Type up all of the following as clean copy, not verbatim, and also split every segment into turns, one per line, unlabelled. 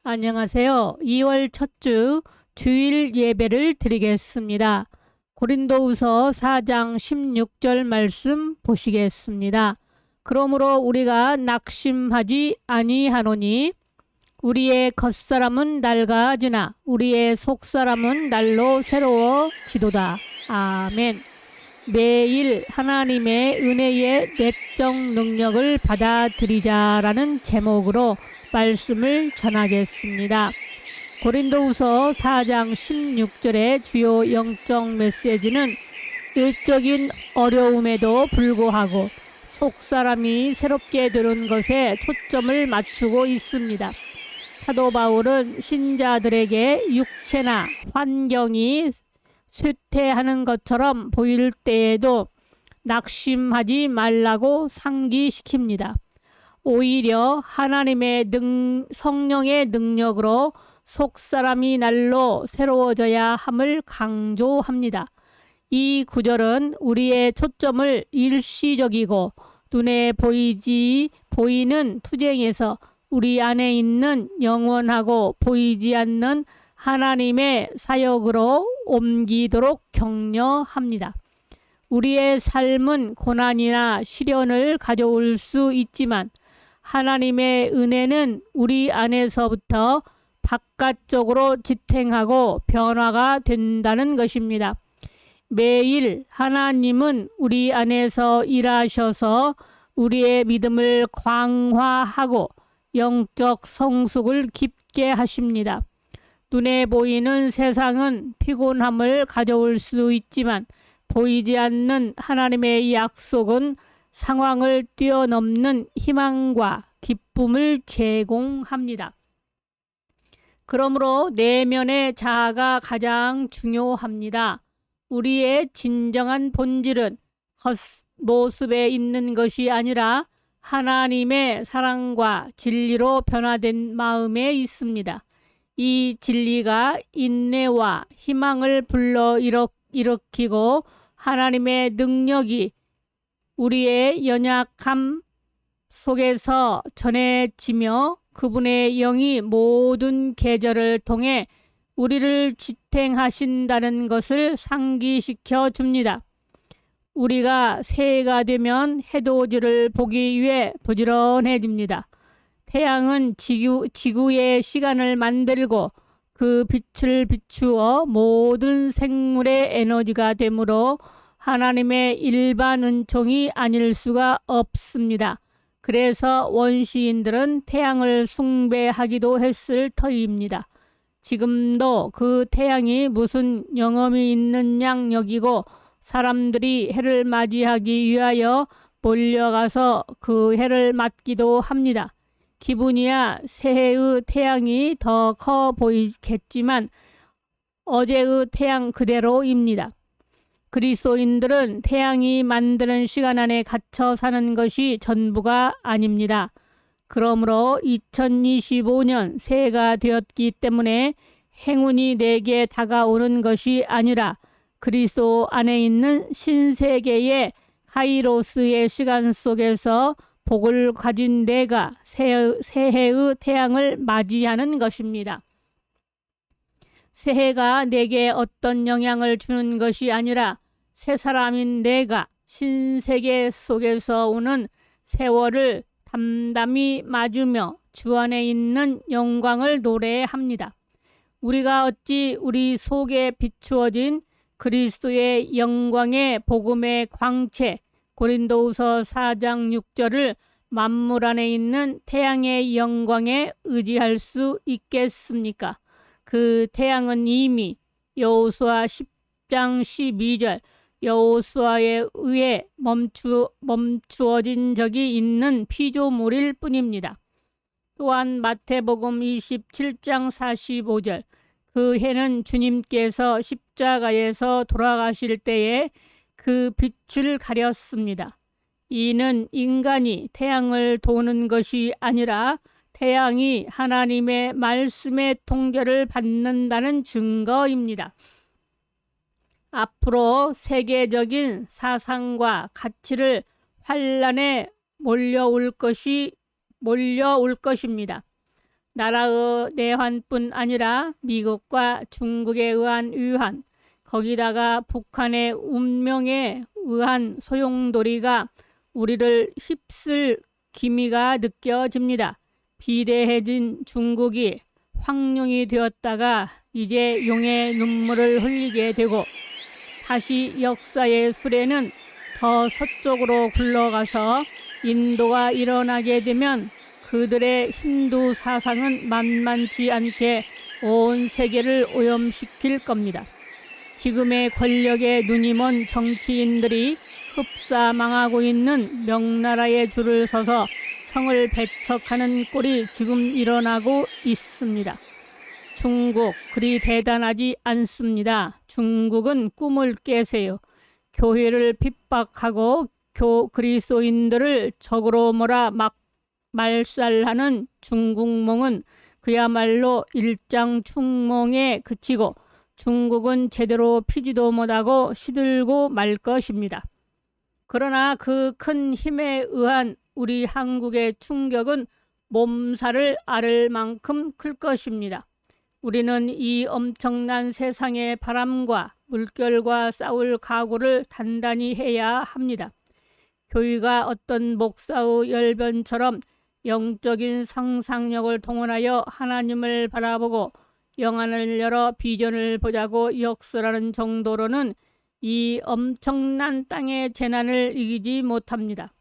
안녕하세요. 2월 첫 주 주일 예배를 드리겠습니다. 고린도후서 4장 16절 말씀 보시겠습니다. 그러므로 우리가 낙심하지 아니하노니 우리의 겉사람은 낡아지나 우리의 속사람은 날로 새로워지도다. 아멘. 매일 하나님의 은혜의 내적 능력을 받아들이자라는 제목으로 말씀을 전하겠습니다. 고린도후서 4장 16절의 주요 영적 메시지는 일적인 어려움에도 불구하고 속사람이 새롭게 되는 것에 초점을 맞추고 있습니다. 사도 바울은 신자들에게 육체나 환경이 쇠퇴하는 것처럼 보일 때에도 낙심하지 말라고 상기시킵니다. 오히려 하나님의 성령의 능력으로 속사람이 날로 새로워져야 함을 강조합니다. 이 구절은 우리의 초점을 일시적이고 눈에 보이는 투쟁에서 우리 안에 있는 영원하고 보이지 않는 하나님의 사역으로 옮기도록 격려합니다. 우리의 삶은 고난이나 시련을 가져올 수 있지만 하나님의 은혜는 우리 안에서부터 바깥쪽으로 지탱하고 변화가 된다는 것입니다. 매일 하나님은 우리 안에서 일하셔서 우리의 믿음을 강화하고 영적 성숙을 깊게 하십니다. 눈에 보이는 세상은 피곤함을 가져올 수 있지만 보이지 않는 하나님의 약속은 상황을 뛰어넘는 희망과 기쁨을 제공합니다. 그러므로 내면의 자아가 가장 중요합니다. 우리의 진정한 본질은 겉모습에 있는 것이 아니라 하나님의 사랑과 진리로 변화된 마음에 있습니다. 이 진리가 인내와 희망을 불러일으키고 하나님의 능력이 우리의 연약함 속에서 전해지며 그분의 영이 모든 계절을 통해 우리를 지탱하신다는 것을 상기시켜 줍니다. 우리가 새해가 되면 해돋이를 보기 위해 부지런해집니다. 태양은 지구의 시간을 만들고 그 빛을 비추어 모든 생물의 에너지가 되므로 하나님의 일반 은총이 아닐 수가 없습니다. 그래서 원시인들은 태양을 숭배하기도 했을 터입니다. 지금도 그 태양이 무슨 영험이 있는 양 여기고 사람들이 해를 맞이하기 위하여 몰려가서 그 해를 맞기도 합니다. 기분이야 새해의 태양이 더 커 보이겠지만 어제의 태양 그대로입니다. 그리스도인들은 태양이 만드는 시간 안에 갇혀 사는 것이 전부가 아닙니다. 그러므로 2025년 새해가 되었기 때문에 행운이 내게 다가오는 것이 아니라 그리스도 안에 있는 신세계의 카이로스의 시간 속에서 복을 가진 내가 새해의 태양을 맞이하는 것입니다. 새해가 내게 어떤 영향을 주는 것이 아니라 새 사람인 내가 신세계 속에서 오는 세월을 담담히 맞으며 주 안에 있는 영광을 노래합니다. 우리가 어찌 우리 속에 비추어진 그리스도의 영광의 복음의 광채 고린도후서 4장 6절을 만물 안에 있는 태양의 영광에 의지할 수 있겠습니까? 그 태양은 이미 여호수아 10장 12절 여호수아에 의해 멈추어진 적이 있는 피조물일 뿐입니다. 또한 마태복음 27장 45절 그 해는 주님께서 십자가에서 돌아가실 때에 그 빛을 가렸습니다. 이는 인간이 태양을 도는 것이 아니라 태양이 하나님의 말씀의 통제를 받는다는 증거입니다. 앞으로 세계적인 사상과 가치를 환란에 몰려올 것입니다. 나라의 내환뿐 아니라 미국과 중국에 의한 위환, 거기다가 북한의 운명에 의한 소용돌이가 우리를 휩쓸 기미가 느껴집니다. 비대해진 중국이 황룡이 되었다가 이제 용의 눈물을 흘리게 되고, 다시 역사의 수레는 더 서쪽으로 굴러가서 인도가 일어나게 되면 그들의 힌두 사상은 만만치 않게 온 세계를 오염시킬 겁니다. 지금의 권력에 눈이 먼 정치인들이 흡사 망하고 있는 명나라에 줄을 서서 성을 배척하는 꼴이 지금 일어나고 있습니다. 중국 그리 대단하지 않습니다. 중국은 꿈을 깨세요. 교회를 핍박하고 그리스도인들을 적으로 몰아 말살하는 중국몽은 그야말로 일장춘몽에 그치고 중국은 제대로 피지도 못하고 시들고 말 것입니다. 그러나 그 큰 힘에 의한 우리 한국의 충격은 몸살을 앓을 만큼 클 것입니다. 우리는 이 엄청난 세상의 바람과 물결과 싸울 각오를 단단히 해야 합니다. 교회가 어떤 목사의 열변처럼 영적인 상상력을 동원하여 하나님을 바라보고 영안을 열어 비전을 보자고 역설하는 정도로는 이 엄청난 땅의 재난을 이기지 못합니다.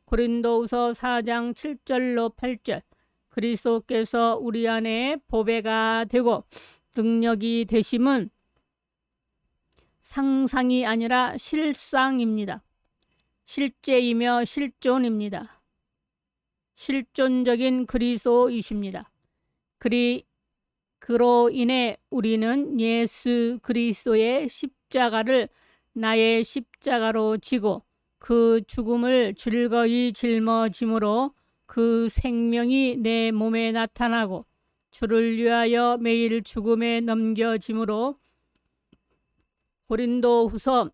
고린도후서 4장 7절로 8절, 그리스도께서 우리 안에 보배가 되고 능력이 되심은 상상이 아니라 실상입니다. 실제이며 실존입니다. 실존적인 그리스도이십니다. 그로 인해 우리는 예수 그리스도의 십자가를 나의 십자가로 지고 그 죽음을 즐거이 짊어짐으로 그 생명이 내 몸에 나타나고 주를 위하여 매일 죽음에 넘겨짐으로 고린도후서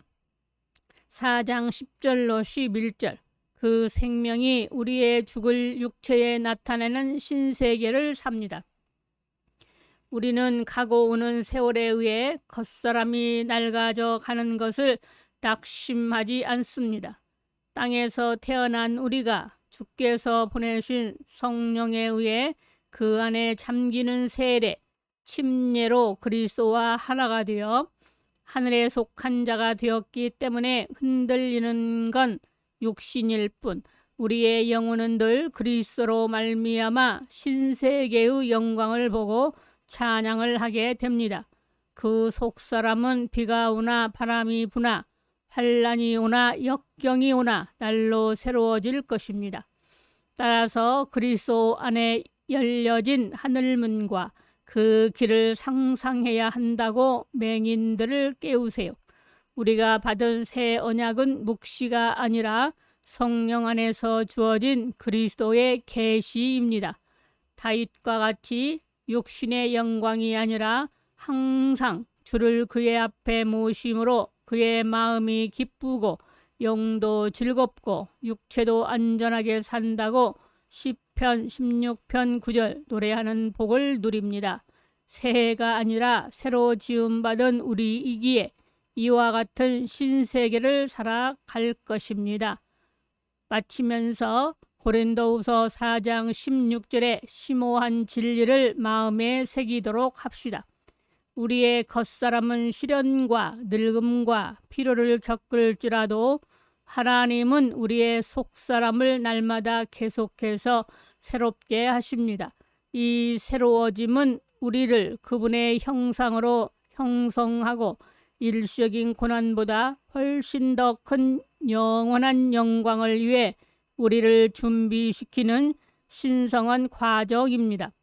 4장 10절로 11절, 그 생명이 우리의 죽을 육체에 나타내는 신세계를 삽니다. 우리는 가고 오는 세월에 의해 겉사람이 낡아져 가는 것을 낙심하지 않습니다. 땅에서 태어난 우리가 주께서 보내신 성령에 의해 그 안에 잠기는 세례, 침례로 그리스도와 하나가 되어 하늘에 속한 자가 되었기 때문에 흔들리는 건 육신일 뿐, 우리의 영혼은 늘 그리스도로 말미암아 신세계의 영광을 보고 찬양을 하게 됩니다. 그 속사람은 비가 오나 바람이 부나 환란이 오나 역경이 오나 날로 새로워질 것입니다. 따라서 그리스도 안에 열려진 하늘문과 그 길을 상상해야 한다고 맹인들을 깨우세요. 우리가 받은 새 언약은 묵시가 아니라 성령 안에서 주어진 그리스도의 계시입니다. 다윗과 같이 육신의 영광이 아니라 항상 주를 그의 앞에 모심으로 그의 마음이 기쁘고 영도 즐겁고 육체도 안전하게 산다고 시편 16편 9절 노래하는 복을 누립니다. 새해가 아니라 새로 지음받은 우리이기에 이와 같은 신세계를 살아갈 것입니다. 마치면서 고린도후서 4장 16절의 심오한 진리를 마음에 새기도록 합시다. 우리의 겉사람은 시련과 늙음과 피로를 겪을지라도 하나님은 우리의 속사람을 날마다 계속해서 새롭게 하십니다. 이 새로워짐은 우리를 그분의 형상으로 형성하고 일시적인 고난보다 훨씬 더 큰 영원한 영광을 위해 우리를 준비시키는 신성한 과정입니다.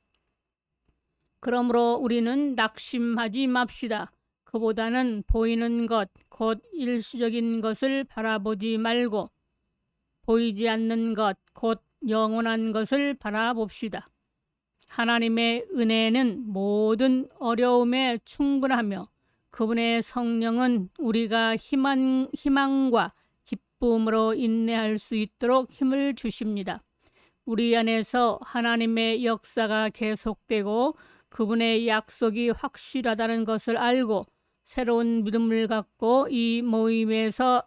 그러므로 우리는 낙심하지 맙시다. 그보다는 보이는 것, 곧 일시적인 것을 바라보지 말고 보이지 않는 것, 곧 영원한 것을 바라봅시다. 하나님의 은혜는 모든 어려움에 충분하며 그분의 성령은 우리가 희망과 기쁨으로 인내할 수 있도록 힘을 주십니다. 우리 안에서 하나님의 역사가 계속되고 그분의 약속이 확실하다는 것을 알고 새로운 믿음을 갖고 이 모임에서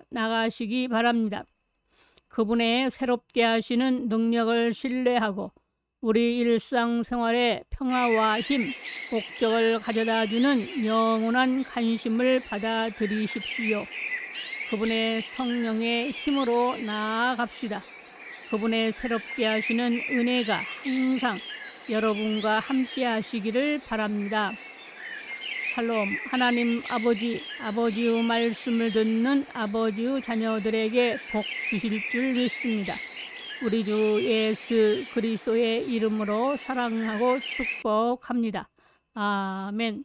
나가시기 바랍니다. 그분의 새롭게 하시는 능력을 신뢰하고 우리 일상생활에 평화와 힘, 목적을 가져다주는 영원한 관심을 받아들이십시오. 그분의 성령의 힘으로 나아갑시다. 그분의 새롭게 하시는 은혜가 항상 여러분과 함께 하시기를 바랍니다. 샬롬. 하나님 아버지의 말씀을 듣는 아버지의 자녀들에게 복 주실 줄 믿습니다. 우리 주 예수 그리스도의 이름으로 사랑하고 축복합니다. 아멘.